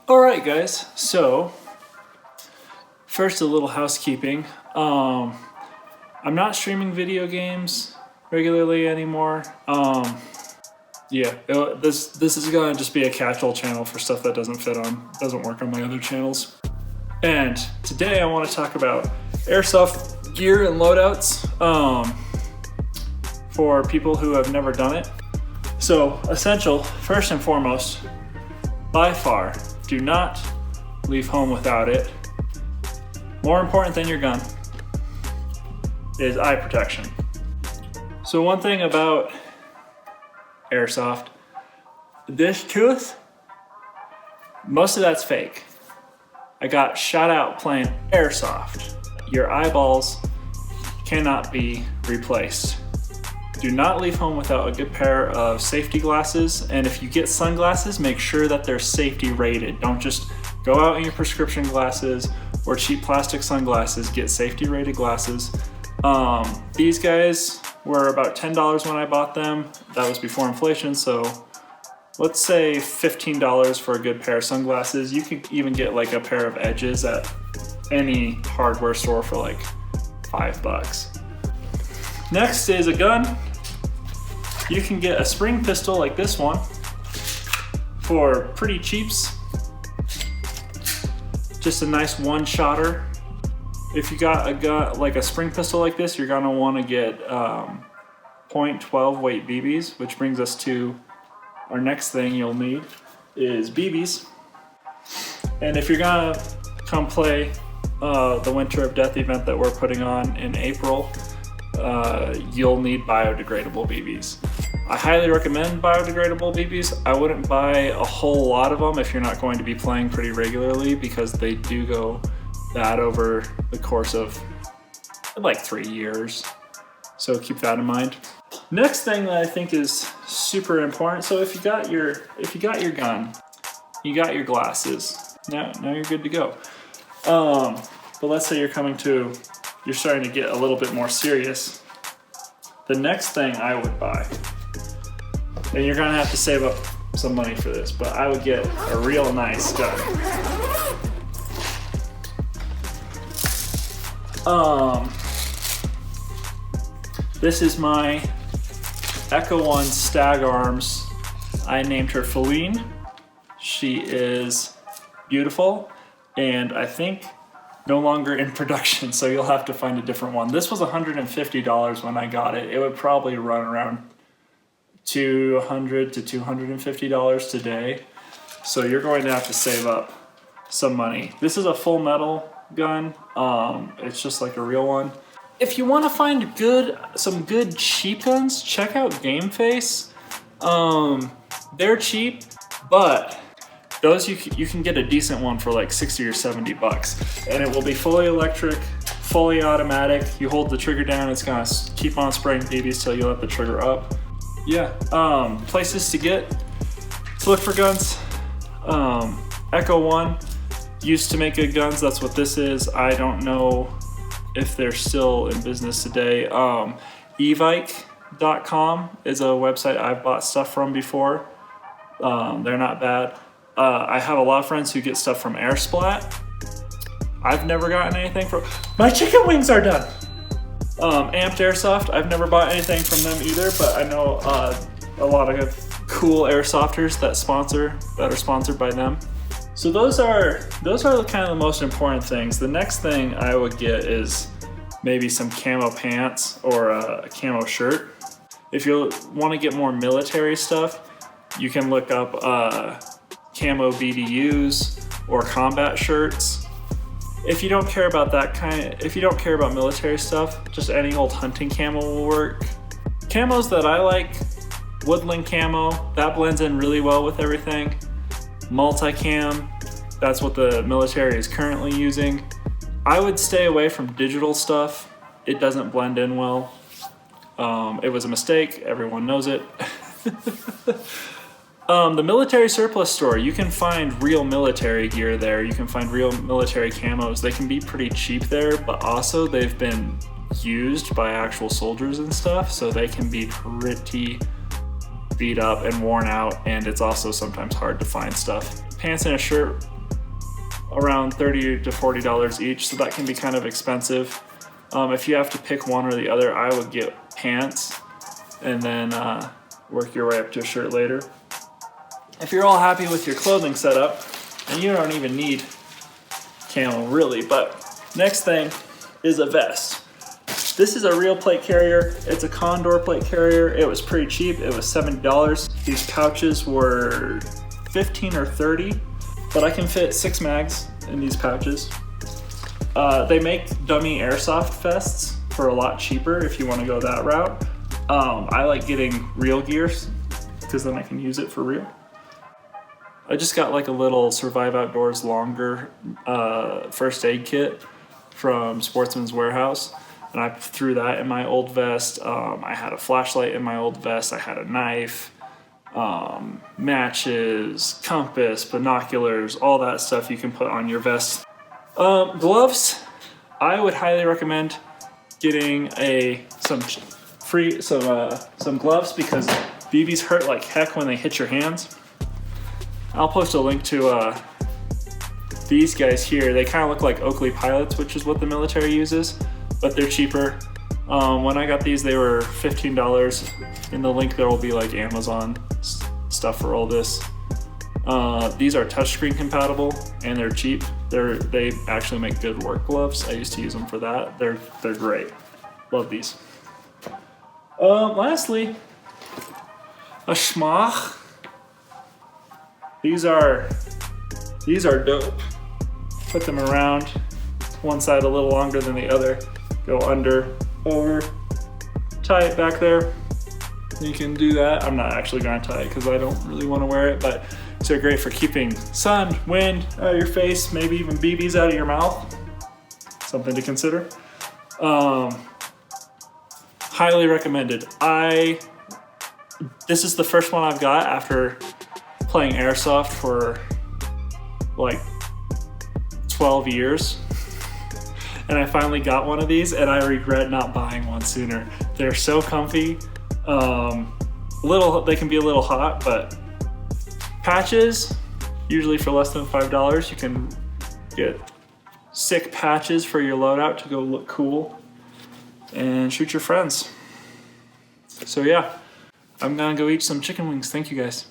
Alright guys, so first a little housekeeping. I'm not streaming video games regularly anymore. This is gonna just be a casual channel for stuff that doesn't work on my other channels. And today I want to talk about airsoft gear and loadouts for people who have never done it. So essential, first and foremost, by far, do not leave home without it. More important than your gun is eye protection. So one thing about airsoft, this tooth, most of that's fake. I got shot out playing airsoft. Your eyeballs cannot be replaced. Do not leave home without a good pair of safety glasses, and if you get sunglasses, make sure that they're safety rated. Don't just go out in your prescription glasses or cheap plastic sunglasses. Get safety rated glasses. These guys were about $10 when I bought them. That was before inflation, so let's say $15 for a good pair of sunglasses. You could even get like a pair of edges at any hardware store for like $5. Next is a gun. You can get a spring pistol like this one for pretty cheaps. Just a nice one-shotter. If you got a gun like a spring pistol like this, you're gonna want to get .12 weight BBs, which brings us to our next thing you'll need is BBs. And if you're gonna come play the Winter of Death event that we're putting on in April, you'll need biodegradable BBs. I highly recommend biodegradable BBs. I wouldn't buy a whole lot of them if you're not going to be playing pretty regularly, because they do go bad over the course of like 3 years. So keep that in mind. Next thing that I think is super important. So if you got your gun, you got your glasses. Now you're good to go. But let's say you're starting to get a little bit more serious. The next thing I would buy, and you're gonna have to save up some money for this, but I would get a real nice gun. This is my Echo One Stag Arms. I named her Feline. She is beautiful, and I think no longer in production, so you'll have to find a different one. This was $150 when I got it. It would probably run around $200 to $250 today. So you're going to have to save up some money. This is a full metal gun. It's just like a real one. If you want to find some good cheap guns, check out Game Face. They're cheap, but those you can get a decent one for like 60 or 70 bucks, and it will be fully electric, fully automatic. You hold the trigger down, it's gonna keep on spraying BBs till you let the trigger up. Yeah, places to look for guns. Echo One used to make good guns. That's what this is. I don't know if they're still in business today. Evike.com is a website I've bought stuff from before. They're not bad. I have a lot of friends who get stuff from Airsplat. I've never gotten anything from... My chicken wings are done! Amped Airsoft, I've never bought anything from them either, but I know a lot of cool airsofters that are sponsored by them. So those are kind of the most important things. The next thing I would get is maybe some camo pants or a camo shirt. If you want to get more military stuff, you can look up camo BDUs or combat shirts. If you don't care about military stuff, just any old hunting camo will work. Camos that I like, woodland camo, that blends in really well with everything. Multicam, that's what the military is currently using. I would stay away from digital stuff. It doesn't blend in well. It was a mistake, everyone knows it. The military surplus store, you can find real military gear there. You can find real military camos. They can be pretty cheap there, but also they've been used by actual soldiers and stuff, so they can be pretty beat up and worn out, and it's also sometimes hard to find stuff. Pants and a shirt around $30 to $40 each, so that can be kind of expensive. If you have to pick one or the other, I would get pants and then work your way up to a shirt later. If you're all happy with your clothing setup, and you don't even need camo really, but next thing is a vest. This is a real plate carrier. It's a Condor plate carrier. It was pretty cheap. It was $70. These pouches were 15 or 30, but I can fit 6 mags in these pouches. They make dummy airsoft vests for a lot cheaper if you want to go that route. I like getting real gears because then I can use it for real. I just got like a little Survive Outdoors longer first aid kit from Sportsman's Warehouse, and I threw that in my old vest. I had a flashlight in my old vest. I had a knife, matches, compass, binoculars, all that stuff you can put on your vest. Gloves, I would highly recommend getting some gloves because BBs hurt like heck when they hit your hands. I'll post a link to these guys here. They kind of look like Oakley Pilots, which is what the military uses, but they're cheaper. When I got these, they were $15. In the link there will be like Amazon stuff for all this. These are touchscreen compatible and they're cheap. They actually make good work gloves. I used to use them for that. They're great. Love these. Lastly, a schmach. These are dope. Put them around, one side a little longer than the other. Go under, over, tie it back there. You can do that. I'm not actually gonna tie it because I don't really want to wear it, but they're great for keeping sun, wind out of your face, maybe even BBs out of your mouth. Something to consider. Highly recommended. This is the first one I've got after playing Airsoft for like 12 years. And I finally got one of these and I regret not buying one sooner. They're so comfy. They can be a little hot, but patches, usually for less than $5, you can get sick patches for your loadout to go look cool and shoot your friends. So yeah, I'm gonna go eat some chicken wings. Thank you guys.